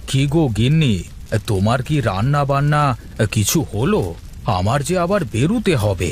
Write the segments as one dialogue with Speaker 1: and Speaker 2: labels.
Speaker 1: কি গো গিন্নি, তোমার কি রান্না বান্না কিছু হলো? আমার যে আবার বেরুতে হবে।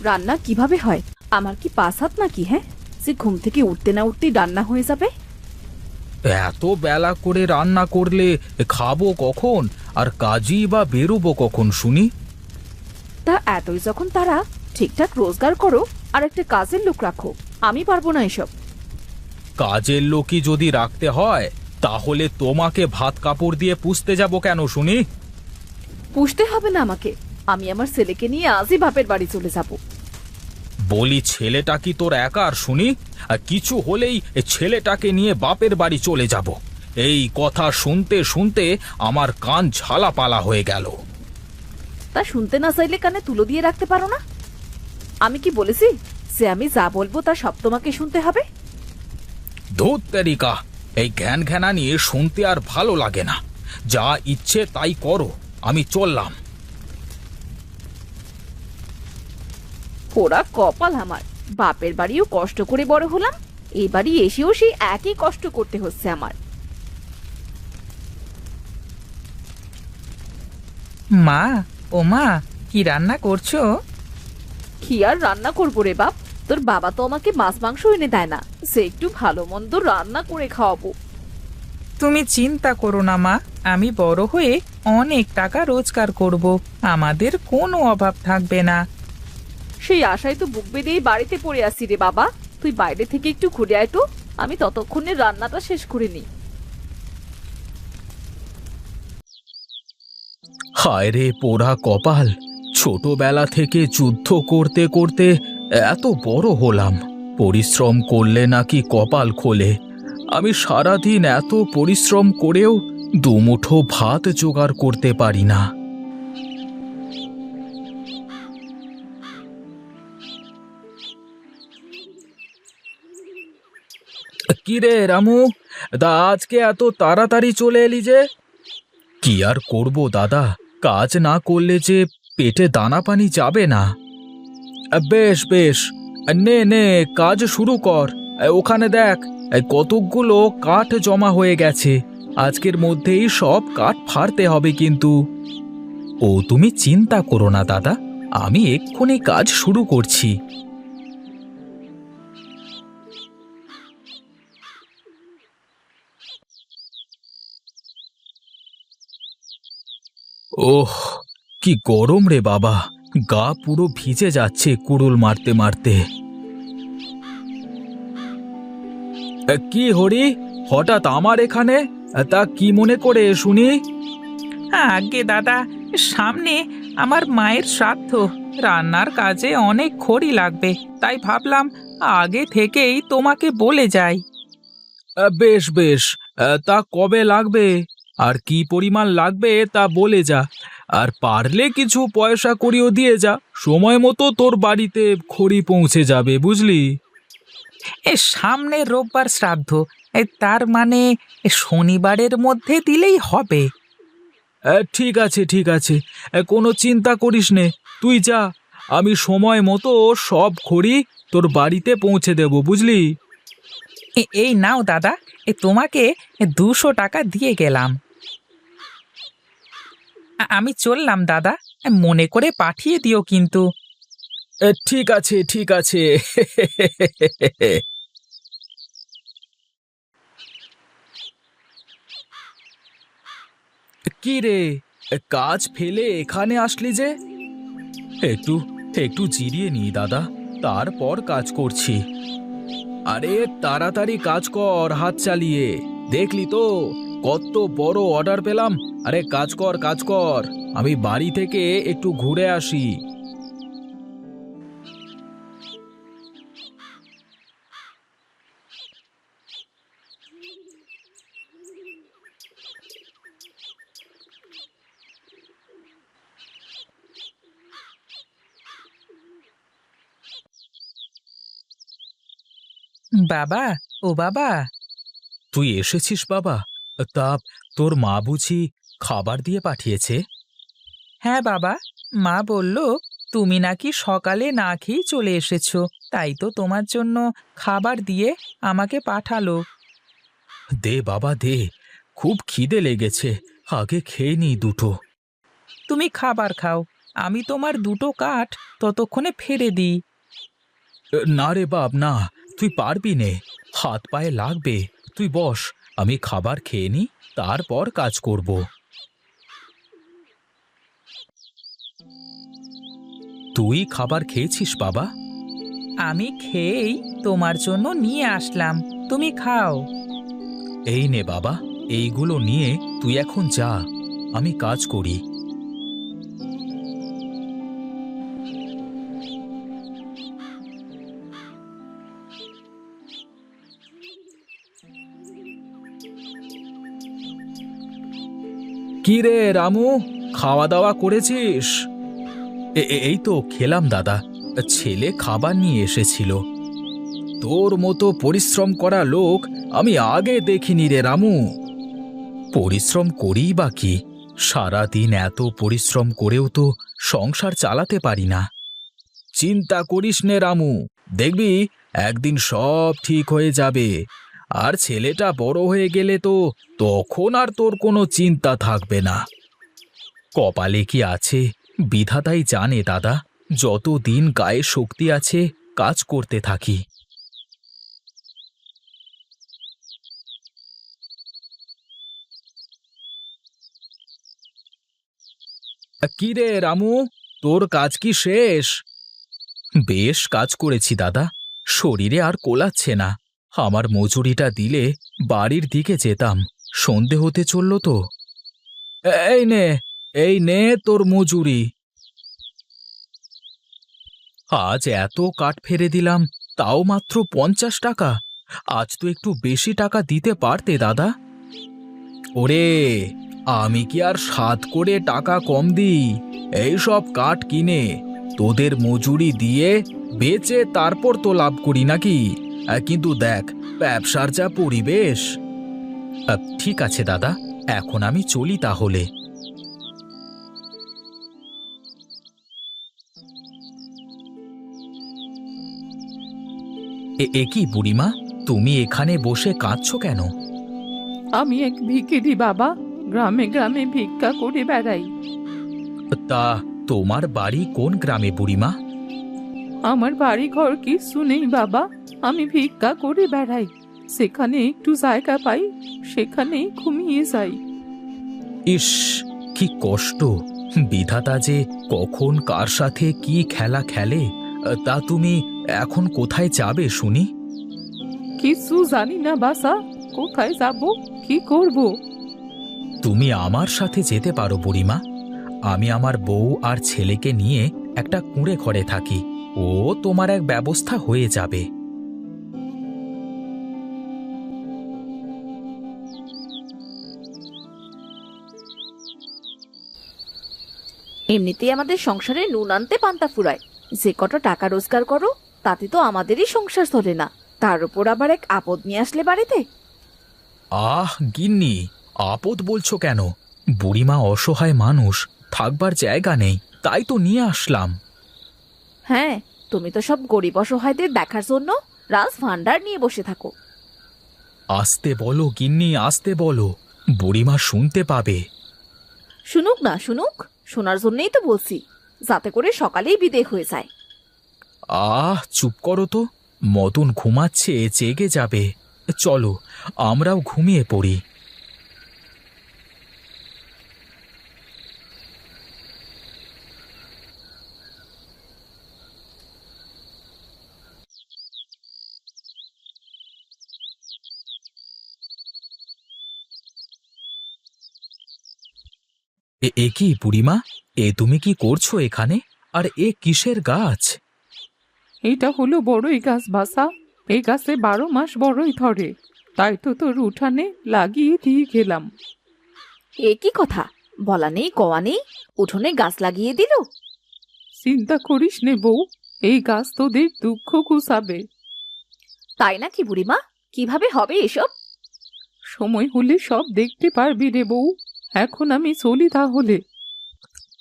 Speaker 2: রান্না কিভাবে হয়? আমার কি পাঁচ হাত নাকি? হ্যাঁ, সে ঘুম থেকে উঠতে না উঠতেই রান্না হয়ে যাবে?
Speaker 1: এত বেলা করে রান্না করলে খাবো কখন? আর কাজই বা বেরোবো কখন শুনি?
Speaker 2: তা এতই যখন তারা, ঠিকঠাক রোজগার করো আর একটা কাজের লোক রাখো। আমি পারবো না এসব।
Speaker 1: কাজের লোকই যদি রাখতে হয় তাহলে তোমাকে ভাত কাপড় দিয়ে পুষতে যাব কেন শুনি?
Speaker 2: পুষতে হবে না আমাকে। আমি আমার ছেলেকে নিয়ে আজই বাপের বাড়ি চলে যাব।
Speaker 1: বলি, ছেলেটা কি তোর একার শুনি? আর কিছু হলেই এ ছেলেটাকে নিয়ে বাপের বাড়ি চলে যাব, এই কথা শুনতে শুনতে আমার কান ঝালাপালা হয়ে গেল।
Speaker 2: তা শুনতে না চাইলে কানে তুলো দিয়ে রাখতে পারো না? আমি কি বলেছি যে আমি যা বলবো তা সব তোমাকে শুনতে হবে?
Speaker 1: ধুত তেরিকা, এই ঘ্যান ঘ্যানা নিয়ে শুনতে আর ভালো লাগে না। যা ইচ্ছে তাই করো, আমি চললাম।
Speaker 2: পোড়া কপাল আমার। বাপের বাড়িও কষ্ট করে বড় হলাম, এই বাড়ি এসেও সেই একই কষ্ট করতে হচ্ছে আমার।
Speaker 3: মা, ও মা, কি রান্না করছো?
Speaker 2: কি আর রান্না করবো রে বাপ? তোর বাবা তো আমাকে মাছ মাংস এনে দেয় না, সে একটু ভালো মন্দ রান্না করে খাওয়াবো।
Speaker 3: তুমি চিন্তা করো না মা, আমি বড় হয়ে অনেক টাকা রোজগার করব, আমাদের কোনো অভাব থাকবে না।
Speaker 2: সেই আশায় তো বুক বেঁধেই বাড়িতে পড়ে আসি রে বাবা। তুই বাইরে থেকে একটু ঘুরে আয় তো, আমি ততক্ষণে রান্নাটা শেষ করে নিই।
Speaker 1: হায় রে পোড়া কপাল, ছোটবেলা থেকে যুদ্ধ করতে করতে এত বড় হলাম। পরিশ্রম করলে নাকি কপাল খোলে। আমি সারাদিন এত পরিশ্রম করেও দুমুঠো ভাত জোগাড় করতে পারি না। কি রে রামু, আজকে এত তাড়াতাড়ি চলে এলি যে? কি আর করব দাদা, কাজ না করলে যে পেটে দানা পানি যাবে না। বেশ বেশ, নে নে কাজ শুরু কর। ওখানে দেখ, কতকগুলো কাঠ জমা হয়ে গেছে। আজকের মধ্যেই সব কাঠ ফাড়তে হবে কিন্তু। ও তুমি চিন্তা করো না দাদা, আমি এক্ষুনি কাজ শুরু করছি। ওহ, কি গরম রে বাবা, গা পুরো ভিজে যাচ্ছে কুড়ুল মারতে মারতে। কি হরি, হঠাৎ আমার এখানে? তা কি মনে করে শুনি?
Speaker 3: আগে দাদা, সামনে আমার মায়ের শ্রাদ্ধ, রান্নার কাজে অনেক খড়ি লাগবে, তাই ভাবলাম আগে থেকেই তোমাকে বলে যাই।
Speaker 1: বেশ বেশ, তা কবে লাগবে আর কি পরিমাণ লাগবে তা বলে যা। আর পারলে কিছু পয়সা করিও দিয়ে যা, সময় মতো তোর বাড়িতে খড়ি পৌঁছে যাবে, বুঝলি?
Speaker 3: সামনের রোববার শ্রাদ্ধ, তার মানে শনিবারের মধ্যে দিলেই হবে।
Speaker 1: ঠিক আছে ঠিক আছে, কোনো চিন্তা করিস নে, তুই যা। আমি সময় মতো সব খড়ি তোর বাড়িতে পৌঁছে দেব, বুঝলি?
Speaker 3: এই নাও দাদা, তোমাকে 200 টাকা দিয়ে গেলাম। আমি চললাম দাদা, মনে করে পাঠিয়ে দিও কিন্তু।
Speaker 1: ঠিক আছে ঠিক আছে। কি রে, কাজ ফেলে এখানে আসলি যে? একটু একটু জিরিয়ে নি দাদা, তারপর কাজ করছি। আরে তাড়াতাড়ি কাজ কর হাত চালিয়ে। দেখলি তো কত বড় অর্ডার পেলাম। আরে কাজ কর কাজ কর, আমি বাড়ি থেকে একটু ঘুরে আসি।
Speaker 3: বাবা, ও বাবা।
Speaker 1: তুই এসেছিস বাবা? তা তোর মা বুঝি খাবার দিয়ে পাঠিয়েছে?
Speaker 3: হ্যাঁ বাবা, মা বলল তুমি নাকি সকালে না খেয়েই চলে এসেছো, তাই তো তোমার জন্য খাবার দিয়ে আমাকে পাঠালো।
Speaker 1: দে বাবা দে, খুব খিদে লেগেছে, আগে খেয়ে নিই দুটো।
Speaker 3: তুমি খাবার খাও, আমি তোমার দুটো কাঠ ততক্ষণে ফেরে দিই।
Speaker 1: না রে বাপ না, তুই পারবি নে, হাত পায়ে লাগবে। তুই বস, আমি খাবার খেয়ে নি, তারপর কাজ করব। তুই খাবার খেয়েছিস বাবা?
Speaker 3: আমি খেয়েই তোমার জন্য নিয়ে আসলাম, তুমি খাও।
Speaker 1: এই নে বাবা, এইগুলো নিয়ে তুই এখন যা, আমি কাজ করি। কি রে রামু, খাওয়া দাওয়া করেছিস? এই তো খেলাম দাদা, ছেলে খাবার নিয়ে এসেছিল। তোর মতো পরিশ্রম করা লোক আমি আগে দেখিনি রে রামু। পরিশ্রম করি বা কি, সারাদিন এত পরিশ্রম করেও তো সংসার চালাতে পারি না। চিন্তা করিস নে রামু, দেখবি একদিন সব ঠিক হয়ে যাবে। আর ছেলেটা বড় হয়ে গেলে তো তখন আর তোর কোনো চিন্তা থাকবে না। কপালে কি আছে বিধাতাই জানে দাদা, যতদিন গায়ে শক্তি আছে কাজ করতে থাকি। কি রে রামু, তোর কাজ কি শেষ? বেশ কাজ করেছি দাদা, শরীরে আর কোলাচ্ছে না। আমার মজুরিটা দিলে বাড়ির দিকে যেতাম, সন্ধে হতে চলল তো। এই নে, এই নে তোর মজুরি। আজ এত কাঠ ফেরে দিলাম, তাও মাত্র 50 টাকা। আজ তো একটু বেশি টাকা দিতে পারতে দাদা। ওরে, আমি কি আর 7 করে টাকা কম দিই? এই সব কাঠ কিনে তোদের মজুরি দিয়ে বেচে তারপর তো লাভ করি নাকি? কিন্তু দেখ, ব্যবসার যা পরিবেশ। ঠিক আছে দাদা, এখন আমি চলি তাহলে। এ কি বুড়িমা, তুমি এখানে বসে কাঁদছো কেন?
Speaker 4: আমি এক ভিখিরি বাবা, গ্রামে গ্রামে ভিক্ষা করে বেড়াই।
Speaker 1: তা তোমার বাড়ি কোন গ্রামে বুড়িমা?
Speaker 4: আমার বাড়ি ঘর কিছু নেই বাবা, আমি ভিক্ষা করে বেড়াই। সেখানে একটু জায়গা পাই, সেখানেই ঘুমিয়ে যাই।
Speaker 1: ইস, কি কষ্ট! বিধাতা যে কখন কার সাথে কি খেলা খেলে। তা তুমি এখন কোথায় যাবে শুনি?
Speaker 4: কিছু জানি না বাসা, কোথায় যাব, কি করব?
Speaker 1: তুমি আমার সাথে যেতে পারো বুড়িমা। আমি আমার বউ আর ছেলেকে নিয়ে একটা কুঁড়ে ঘরে থাকি, ও তোমার এক ব্যবস্থা হয়ে যাবে।
Speaker 2: এমনিতেই আমাদের সংসারে নুন আনতে পান্তা ফুরায়। যে কটা টাকা রোজগার করো তাতে তো আমাদেরই সংসার চলে না, তার উপর আবার এক আপদ নিয়ে আসলে বাড়িতে।
Speaker 1: আহ গিন্নি, আপদ বলছো কেন? বুড়িমা অসহায় মানুষ, থাকবার জায়গা নেই, তাই তো নিয়ে আসলাম।
Speaker 2: হ্যাঁ, তুমি তো সব গরিব অসহায়দের দেখার জন্য রাজ ভান্ডার নিয়ে বসে থাকো।
Speaker 1: আসতে বলো গিন্নি, আসতে বলো, বুড়িমা শুনতে পাবে।
Speaker 2: শুনুক না শুনুক, শোনার জন্যই তো বলছি, যাতে করে সকালেই বিদেয় হয়ে যায়।
Speaker 1: চুপ করো তো, মদন ঘুমাচ্ছে, জেগে যাবে। চলো আমরাও ঘুমিয়ে পড়ি। এ কি বুড়িমা, তুমি কি করছো এখানে? আর এ কিসের গাছ?
Speaker 4: এটা হলো বড়ই গাছ বাসা, এই গাছে 12 মাস বড়ই ধরে, তাই তো তোর উঠানে লাগিয়ে দিয়ে গেলাম।
Speaker 2: এ কি কথা, বলা নেই কওয়া নেই, উঠোনে গাছ লাগিয়ে দিল?
Speaker 4: চিন্তা করিস নে বউ, এই গাছ তোদের দুঃখ ঘুচাবে।
Speaker 2: তাই নাকি বুড়িমা? কিভাবে হবে এসব?
Speaker 4: সময় হলে সব দেখতে পারবি রে বউ। এখন আমি চলি তাহলে।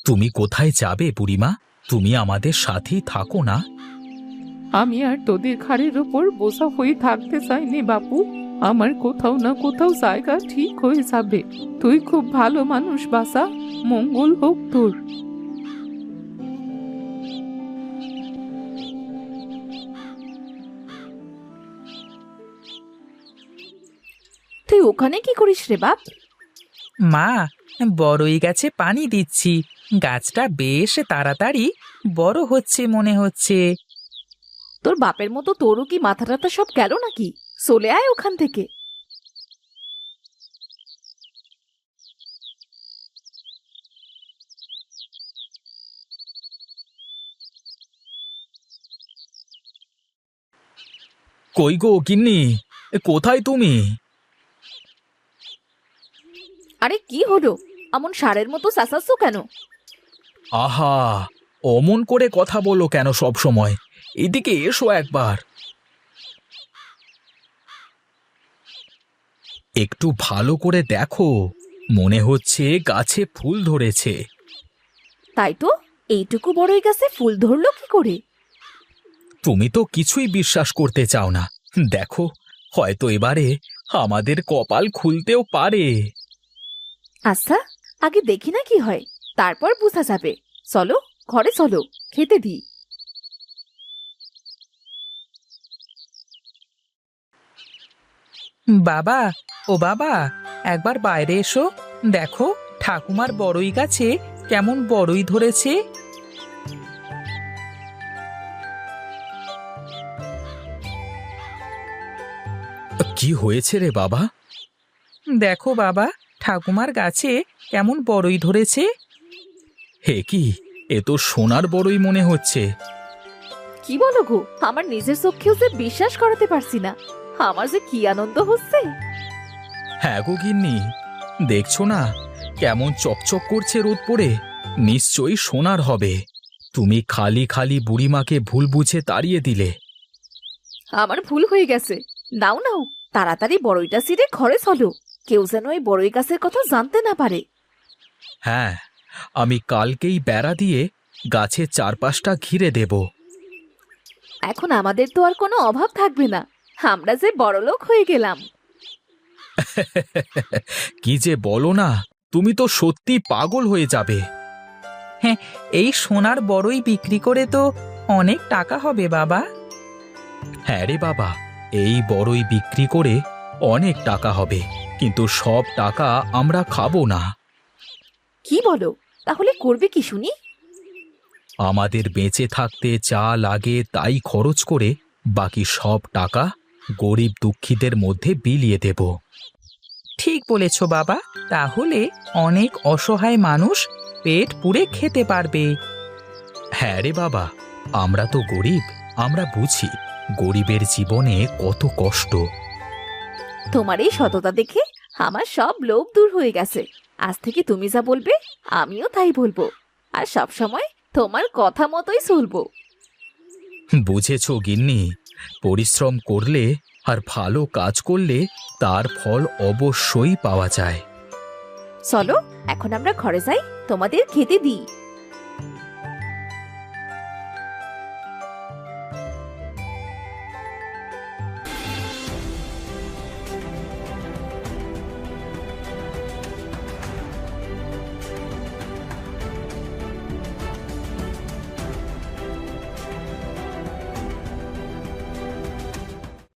Speaker 1: তুমি কোথায় যাবে বুড়িমা? তুমি আমাদের সাথেই থাকো না?
Speaker 4: আমি আর তোদের ঘাড়ের ওপর বোঝা হয়ে থাকতে চাই নে বাপু, আমার কোথাও না কোথাও জায়গা ঠিক হয়ে যাবে। তুই খুব ভালো মানুষ বাসা, মঙ্গল হোক তোর।
Speaker 2: তুই ওখানে কি করিস রে বাপ?
Speaker 3: মা, বড়ই গাছে পানি দিচ্ছি। গাছটা বেশ তাড়াতাড়ি বড় হচ্ছে মনে হচ্ছে।
Speaker 2: তোর বাপের মতো তোরও কি মাথা টাথা সব গেল নাকি? চলে আয় ওখান থেকে।
Speaker 1: কই গো গিন্নি, কোথায় তুমি?
Speaker 2: আরে কি হলো? এমন ষাঁড়ের মতো চেঁচাচ্ছ কেন?
Speaker 1: আহা, অমন করে কথা বলো কেন সব সময়? এদিকে এসো একবার। একটু ভালো করে দেখো, মনে হচ্ছে গাছে ফুল ধরেছে।
Speaker 2: তাই তো, এইটুকু বড়ই গাছে ফুল ধরলো কি করে?
Speaker 1: তুমি তো কিছুই বিশ্বাস করতে চাও না। দেখো, হয়তো এবারে আমাদের কপাল খুলতেও পারে।
Speaker 2: আচ্ছা, আগে দেখি না কি হয়, তারপর বোঝা যাবে। চলো ঘরে চলো, খেতে দিই।
Speaker 3: বাবা, ও বাবা, একবার বাইরে এসো। দেখো ঠাকুমার বড়ই গাছে কেমন বড়ই ধরেছে।
Speaker 1: কি হয়েছে রে বাবা?
Speaker 3: দেখো বাবা, ঠাকুমার গাছে কেমন বড়ই ধরেছে।
Speaker 1: হে কি, এ তো সোনার বড়ই মনে হচ্ছে।
Speaker 2: কি বলো গো? আমার নিজের চোখেও যে বিশ্বাস করাতে পারছি না। আমার যে কি আনন্দ হচ্ছে।
Speaker 1: হ্যাঁ গো গিন্নি, দেখছো না কেমন চকচক করছে রোদ পড়ে? নিশ্চয়ই সোনার হবে। তুমি খালি খালি বুড়িমাকে ভুল বুঝে তাড়িয়ে দিলে।
Speaker 2: আমার ভুল হয়ে গেছে। নাও নাও, তাড়াতাড়ি বড়ইটা ছিঁড়ে ঘরে চলো। কেউ যেন এই বড়ই গাছের কথা জানতে না পারে।
Speaker 1: হ্যাঁ, আমি কালকেই বেড়া দিয়ে গাছের চারপাশটা ঘিরে দেব।
Speaker 2: এখন আমাদের তো আর কোনো অভাব থাকবে না। আমরা যে বড়লোক হয়ে গেলাম।
Speaker 1: কি যে বলো না, তুমি তো সত্যি পাগল হয়ে যাবে।
Speaker 3: হ্যাঁ, এই সোনার বড়ই বিক্রি করে তো অনেক টাকা হবে বাবা।
Speaker 1: হ্যাঁ রে বাবা, এই বড়ই বিক্রি করে অনেক টাকা হবে, কিন্তু সব টাকা আমরা খাবো না।
Speaker 2: কি বলো? তাহলে করবে কি শুনি?
Speaker 1: আমাদের বেঁচে থাকতে যা লাগে তাই খরচ করে বাকি সব টাকা গরিব দুঃখীদের মধ্যে বিলিয়ে দেব।
Speaker 3: ঠিক বলেছ বাবা, তাহলে অনেক অসহায় মানুষ পেট পুড়ে খেতে পারবে।
Speaker 1: হ্যাঁ রে বাবা, আমরা তো গরিব, আমরা বুঝি গরিবের জীবনে কত কষ্ট।
Speaker 2: তোমার এই সততা দেখে আমার সব লোভ দূর হয়ে গেছে। আজ থেকে তুমি যা বলবে আমিও তাই বলবো, আর সব সময় তোমার কথা মতোই চলবো।
Speaker 1: বুঝেছো গিন্নি, পরিশ্রম করলে আর ভালো কাজ করলে তার ফল অবশ্যই পাওয়া যায়।
Speaker 2: চলো এখন আমরা ঘরে যাই, তোমাদের খেতে দিই।